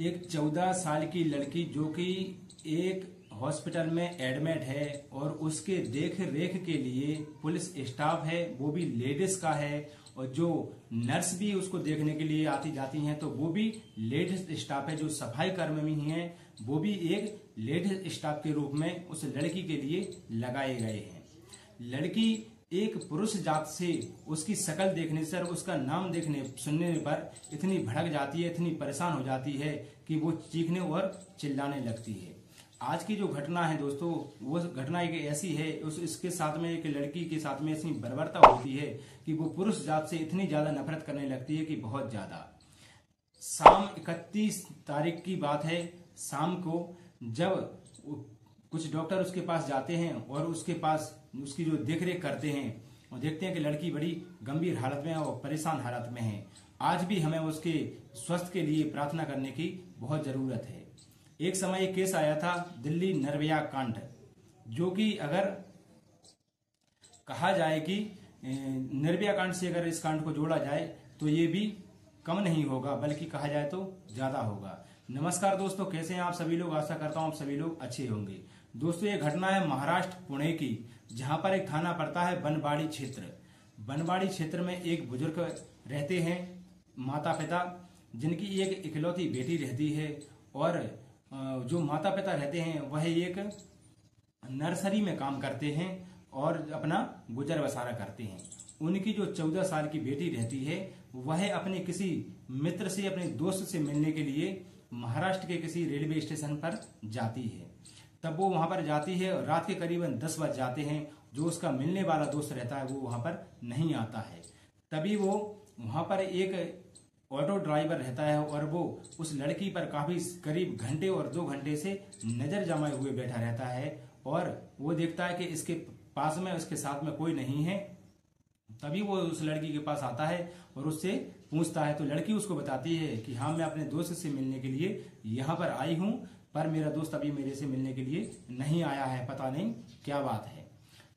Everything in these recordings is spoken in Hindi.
एक 14 साल की लड़की जो कि एक हॉस्पिटल में एडमिट है और उसके देख रेख के लिए पुलिस स्टाफ है, वो भी लेडीज का है, और जो नर्स भी उसको देखने के लिए आती जाती हैं तो वो भी लेडीज स्टाफ है। जो सफाई कर्मी हैं वो भी एक लेडीज स्टाफ के रूप में उस लड़की के लिए लगाए गए हैं। लड़की एक पुरुष जात से उसकी शक्ल देखने से और उसका नाम देखने सुनने पर इतनी भड़क जाती है, इतनी परेशान हो जाती है कि वो चीखने और चिल्लाने लगती है। आज की जो घटना है दोस्तों, वो घटना एक ऐसी है, इसके साथ में एक लड़की के साथ में ऐसी बर्बरता होती है कि वो पुरुष जात से इतनी ज्यादा नफरत करने लगती है कि बहुत ज्यादा। शाम 31 तारीख की बात है, शाम को जब कुछ डॉक्टर उसके पास जाते हैं और उसके पास उसकी जो देखरेख करते हैं और देखते हैं कि लड़की बड़ी गंभीर हालत में है और परेशान हालत में है। आज भी हमें उसके स्वास्थ्य के लिए प्रार्थना करने की बहुत जरूरत है। एक समय एक केस आया था दिल्ली निर्भया कांड, जो कि अगर कहा जाए कि निर्भया कांड से अगर इस कांड को जोड़ा जाए तो ये भी कम नहीं होगा, बल्कि कहा जाए तो ज्यादा होगा। नमस्कार दोस्तों, कैसे हैं आप सभी लोग? आशा करता हूं आप सभी लोग अच्छे होंगे। दोस्तों, ये घटना है महाराष्ट्र पुणे की, जहां पर एक थाना पड़ता है बनवाड़ी क्षेत्र। बनवाड़ी क्षेत्र में एक बुजुर्ग रहते हैं, माता पिता, जिनकी एक इकलौती बेटी रहती है, और जो माता पिता रहते हैं वह एक नर्सरी में काम करते हैं और अपना गुजर बसारा करते हैं। उनकी जो 14 साल की बेटी रहती है वह अपने किसी मित्र से, अपने दोस्त से मिलने के लिए महाराष्ट्र के किसी रेलवे स्टेशन पर जाती है। तब वो वहां पर जाती है और रात के करीबन 10 बज जाते हैं। जो उसका मिलने वाला दोस्त रहता है वो वहां पर नहीं आता है। तभी वो वहां पर एक ऑटो ड्राइवर रहता है और वो उस लड़की पर काफी करीब घंटे और 2 घंटे से नजर जमाए हुए बैठा रहता है, और वो देखता है कि इसके पास में, उसके साथ में कोई नहीं है। तभी वो उस लड़की के पास आता है और उससे पूछता है, तो लड़की उसको बताती है कि हाँ, मैं अपने दोस्त से मिलने के लिए यहाँ पर आई हूँ, पर मेरा दोस्त अभी मेरे से मिलने के लिए नहीं आया है, पता नहीं क्या बात है।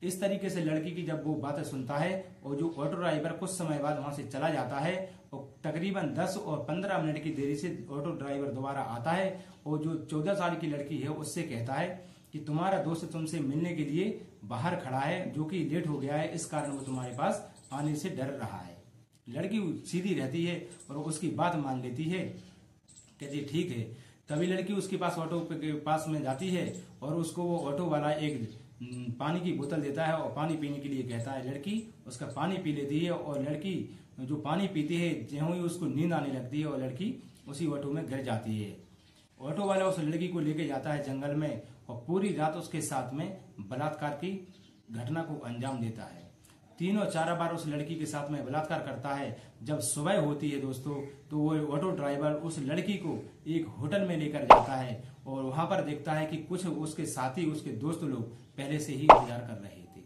इस तरीके से लड़की की जब वो बातें सुनता है और जो ऑटो ड्राइवर कुछ समय बाद वहां से चला जाता है और तकरीबन 10 और 15 मिनट की देरी से ऑटो ड्राइवर दोबारा आता है और जो 14 साल की लड़की है उससे कहता है कि तुम्हारा दोस्त तुमसे मिलने के लिए बाहर खड़ा है, जो कि लेट हो गया है, इस कारण वो तुम्हारे पास आने से डर रहा है। लड़की सीधी रहती है और उसकी बात मान लेती है, कहती है ठीक है। तभी लड़की उसके पास ऑटो के पास में जाती है और उसको वो ऑटो वाला एक पानी की बोतल देता है और पानी पीने के लिए कहता है। लड़की उसका पानी पी लेती है और लड़की जो पानी पीती है, ज्यों ही उसको नींद आने लगती है और लड़की उसी ऑटो में गिर जाती है। ऑटो वाला उस लड़की को लेके जाता है जंगल में और पूरी रात उसके साथ में बलात्कार की घटना को अंजाम देता है। 3 और 4 बार उस लड़की के साथ में बलात्कार करता है। जब सुबह होती है दोस्तों, तो वो ऑटो ड्राइवर उस लड़की को एक होटल में लेकर जाता है और वहां पर देखता है कि कुछ उसके साथी, उसके दोस्त लोग पहले से ही इंतजार कर रहे थे।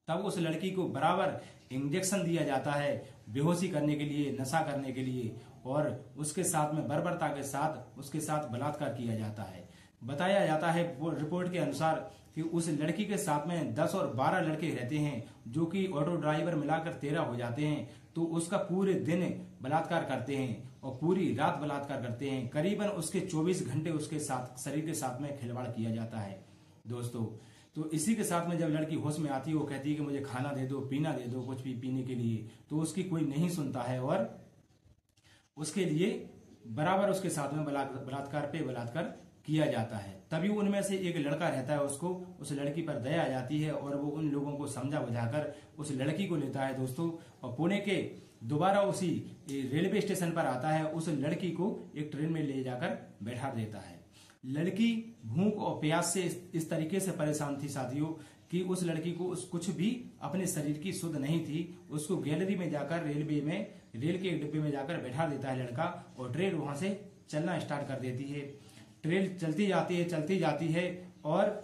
तब उस लड़की को बराबर इंजेक्शन दिया जाता है बेहोशी करने के लिए, नशा करने के लिए, और उसके साथ में बर्बरता के साथ उसके साथ बलात्कार किया जाता है। बताया जाता है रिपोर्ट के अनुसार कि उस लड़की के साथ में 10 और 12 लड़के रहते हैं, जो कि ऑटो ड्राइवर मिलाकर 13 हो जाते हैं। तो उसका पूरे दिन बलात्कार करते हैं और पूरी रात बलात्कार करते हैं। करीबन उसके 24 घंटे उसके साथ शरीर के साथ में खिलवाड़ किया जाता है दोस्तों। तो इसी के साथ में जब लड़की होश में आती है, वो कहती है कि मुझे खाना दे दो, पीना दे दो, कुछ भी पीने के लिए। तो उसकी कोई नहीं सुनता है और उसके लिए बराबर उसके साथ में बलात्कार पे बलात्कार किया जाता है। तभी उनमें से एक लड़का रहता है, उसको उस लड़की पर दया आ जाती है और वो उन लोगों को समझा बुझाकर उस लड़की को लेता है दोस्तों, और पुणे के दोबारा उसी रेलवे स्टेशन पर आता है। उस लड़की को एक ट्रेन में ले जाकर बैठा देता है। लड़की भूख और प्यास से इस तरीके से परेशान थी साथियों कि उस लड़की को कुछ भी अपने शरीर की सुध नहीं थी। उसको गैलरी में जाकर रेल के डिब्बे में जाकर बैठा देता है लड़का, और ट्रेन वहां से चलना स्टार्ट कर देती है। ट्रेन चलती जाती है और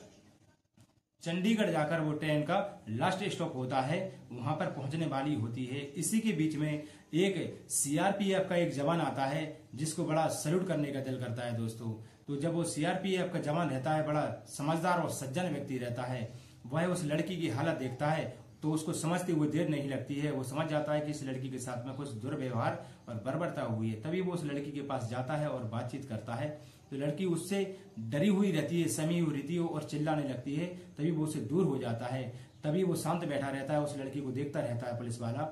चंडीगढ़ जाकर वो ट्रेन का लास्ट स्टॉप होता है, वहां पर पहुंचने वाली होती है। इसी के बीच में एक सीआरपीएफ का एक जवान आता है, जिसको बड़ा सैल्यूट करने का दिल करता है दोस्तों। तो जब वो सीआरपीएफ का जवान रहता है, बड़ा समझदार और सज्जन व्यक्ति रहता है, वह उस लड़की की हालत देखता है तो उसको समझते हुए देर नहीं लगती है। वो समझ जाता है कि इस लड़की के साथ में कुछ दुर्व्यवहार और बर्बरता हुई है, तभी वो उस लड़की के पास जाता है और बातचीत करता है। तो लड़की उससे डरी हुई रहती है, समी हुई रहती है और चिल्लाने लगती है, तभी वो उससे दूर हो जाता है। तभी वो शांत बैठा रहता है, उस लड़की को देखता रहता है पुलिस वाला,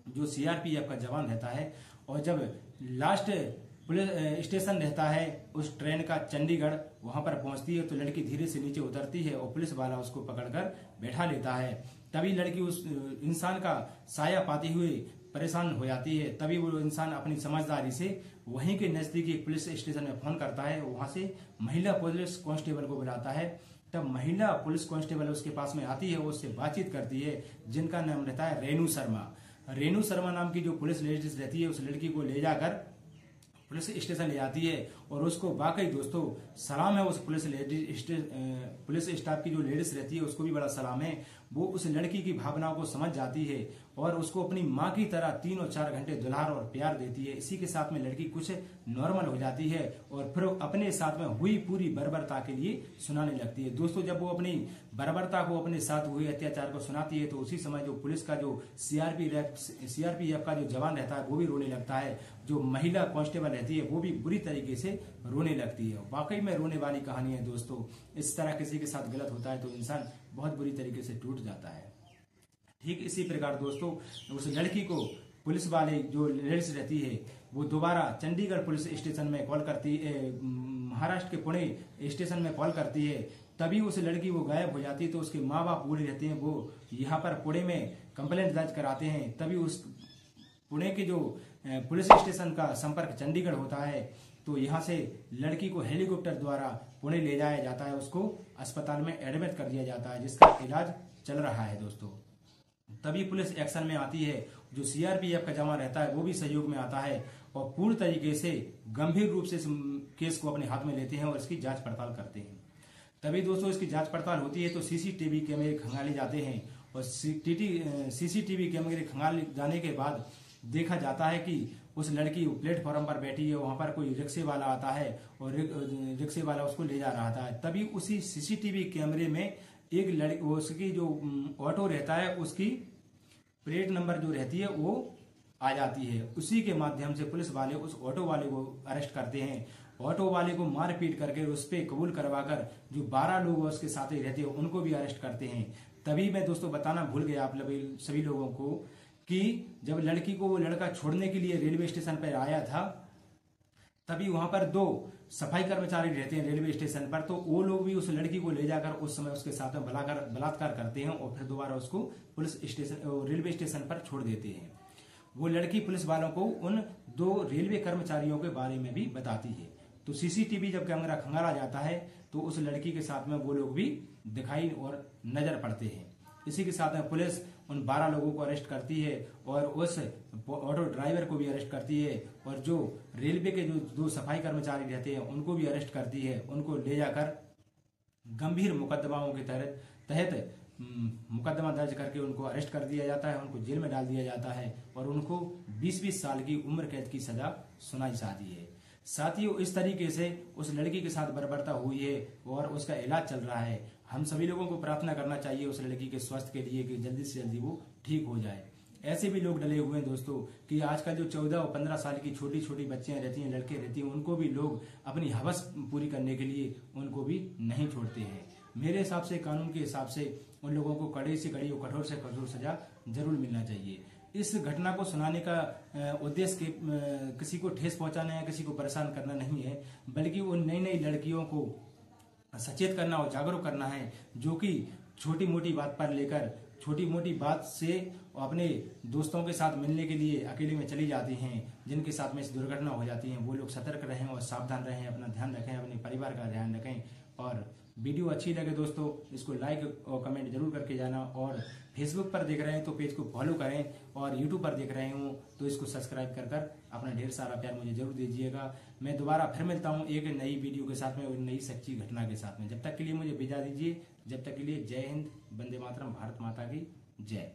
जो सीआरपीएफ का जवान रहता है। और जब लास्ट पुलिस स्टेशन रहता है उस ट्रेन का चंडीगढ़, वहां पर पहुंचती है तो लड़की धीरे से नीचे उतरती है और पुलिस वाला उसको पकड़कर बैठा लेता है। तभी लड़की उस इंसान का साया पाती हुई परेशान हो जाती है। तभी वो इंसान अपनी समझदारी से वहीं के नजदीकी पुलिस स्टेशन में फोन करता है, वहां से महिला पुलिस कांस्टेबल को बुलाता है। तब महिला पुलिस कांस्टेबल उसके पास में आती है, वो उससे बातचीत करती है, जिनका नाम रहता है रेणु शर्मा। रेणु शर्मा नाम की जो पुलिस लेडीज रहती है, उस लड़की को ले जाकर पुलिस स्टेशन ले जाती है और उसको वाकई दोस्तों सलाम है। उस पुलिस स्टाफ की जो लेडीज रहती है उसको भी बड़ा सलाम है। वो उस लड़की की भावनाओं को समझ जाती है और उसको अपनी माँ की तरह 3 और 4 घंटे दुलार और प्यार देती है। इसी के साथ में लड़की कुछ नॉर्मल हो जाती है और फिर अपने साथ में हुई पूरी बर्बरता के लिए सुनाने लगती है। दोस्तों जब वो अपनी बर्बरता को, अपने साथ हुए अत्याचार को सुनाती है तो उसी समय जो पुलिस का जो सीआरपीएफ का जो जवान रहता है वो भी रोने लगता है। जो महिला कांस्टेबल रहती है वो भी बुरी तरीके से रोने लगती है। वाकई में रोने वाली कहानी है दोस्तों। इस तरह किसी के साथ गलत होता है तो इंसान बहुत बुरी तरीके से टूट जाता है। ठीक इसी प्रकार दोस्तों उस लड़की को पुलिस वाले जो लेडीज रहती है वो दोबारा चंडीगढ़ पुलिस स्टेशन में कॉल करती है, महाराष्ट्र के पुणे स्टेशन में कॉल करती है। तभी उस लड़की वो गायब हो जाती है। तो उसके माँ बाप बूढ़े रहते हैं, वो यहाँ पर पुणे में कंप्लेंट दर्ज कराते हैं। तभी उस पुणे के जो पुलिस स्टेशन का संपर्क चंडीगढ़ होता है, तो यहाँ से लड़की को हेलीकॉप्टर द्वारा पुणे ले जाया जाता है, उसको अस्पताल में एडमिट कर दिया जाता है, जिसका इलाज चल रहा है दोस्तों। तभी पुलिस एक्शन में आती है, जो सीआरपीएफ का जवान रहता है वो भी सहयोग में आता है और पूर्ण तरीके से गंभीर रूप से इस केस को अपने हाथ में लेते हैं और इसकी जांच पड़ताल करते हैं। तभी दोस्तों इसकी जांच पड़ताल होती है तो सीसीटीवी कैमरे खंगाले जाते हैं और सीसीटीवी कैमरे खंगाले जाने के बाद देखा जाता है कि उस लड़की प्लेटफॉर्म पर बैठी है, वहां पर कोई रिक्शे वाला आता है और रिक्शे वाला उसको ले जा रहा था। तभी उसी सीसीटीवी कैमरे में एक लड़की, उसकी जो ऑटो रहता है उसकी प्लेट नंबर जो रहती है वो आ जाती है। उसी के माध्यम से पुलिस वाले उस ऑटो वाले को अरेस्ट करते हैं। ऑटो वाले को मारपीट करके उस पर कबूल करवाकर जो 12 लोग उसके साथ ही रहते हैं उनको भी अरेस्ट करते हैं। तभी मैं दोस्तों बताना भूल गया आप सभी लोगों को कि जब लड़की को वो लड़का छोड़ने के लिए रेलवे स्टेशन पर आया था, तभी वहां पर 2 सफाई कर्मचारी रहते हैं रेलवे स्टेशन पर। तो वो लोग भी उस लड़की को ले जाकर उस समय उसके साथ में बलात्कार करते हैं और फिर दोबारा उसको रेलवे स्टेशन पर छोड़ देते हैं। वो लड़की पुलिस वालों को उन 2 रेलवे कर्मचारियों के बारे में भी बताती है। तो सीसीटीवी जब कैमरा खंगाला जाता है तो उस लड़की के साथ में वो लोग भी दिखाई और नजर पड़ते हैं। इसी के साथ में पुलिस उन 12 लोगों को अरेस्ट करती है और उस ऑटो ड्राइवर को भी अरेस्ट करती है और जो रेलवे के जो 2 सफाई कर्मचारी रहते हैं उनको भी अरेस्ट करती है। उनको ले जाकर गंभीर मुकदमाओं के तहत मुकदमा दर्ज करके उनको अरेस्ट कर दिया जाता है, उनको जेल में डाल दिया जाता है और उनको 20-20 साल की उम्र कैद की सजा सुनाई जाती है। साथियों इस तरीके से उस लड़की के साथ बर्बरता हुई है और उसका इलाज चल रहा है। हम सभी लोगों को प्रार्थना करना चाहिए उस लड़की के स्वास्थ्य के लिए कि जल्दी से जल्दी वो ठीक हो जाए। ऐसे भी लोग डले हुए हैं दोस्तों कि आजकल जो 14 और 15 साल की छोटी छोटी बच्चियां रहती हैं, लड़के रहती हैं, उनको भी लोग अपनी हवस पूरी करने के लिए उनको भी नहीं छोड़ते हैं। मेरे हिसाब से, कानून के हिसाब से उन लोगों को कड़ी से कड़ी और कठोर से कठोर सजा जरूर मिलना चाहिए। इस घटना को सुनाने का उद्देश्य किसी को ठेस पहुंचाना या किसी को परेशान करना नहीं है, बल्कि उन नई नई लड़कियों को सचेत करना और जागरूक करना है, जो कि छोटी मोटी बात पर लेकर, छोटी मोटी बात से अपने दोस्तों के साथ मिलने के लिए अकेले में चली जाती हैं, जिनके साथ में दुर्घटना हो जाती है। वो लोग सतर्क रहें और सावधान रहें, अपना ध्यान रखें, अपने परिवार का ध्यान रखें। और वीडियो अच्छी लगे दोस्तों इसको लाइक और कमेंट जरूर करके जाना। और फेसबुक पर देख रहे हैं तो पेज को फॉलो करें और यूट्यूब पर देख रहे हो तो इसको सब्सक्राइब कर अपना ढेर सारा प्यार मुझे जरूर दीजिएगा। मैं दोबारा फिर मिलता हूँ एक नई वीडियो के साथ में और नई सच्ची घटना के साथ में। जब तक के लिए मुझे विदा दीजिए। जब तक के लिए जय हिंद, वंदे मातरम, भारत माता की जय।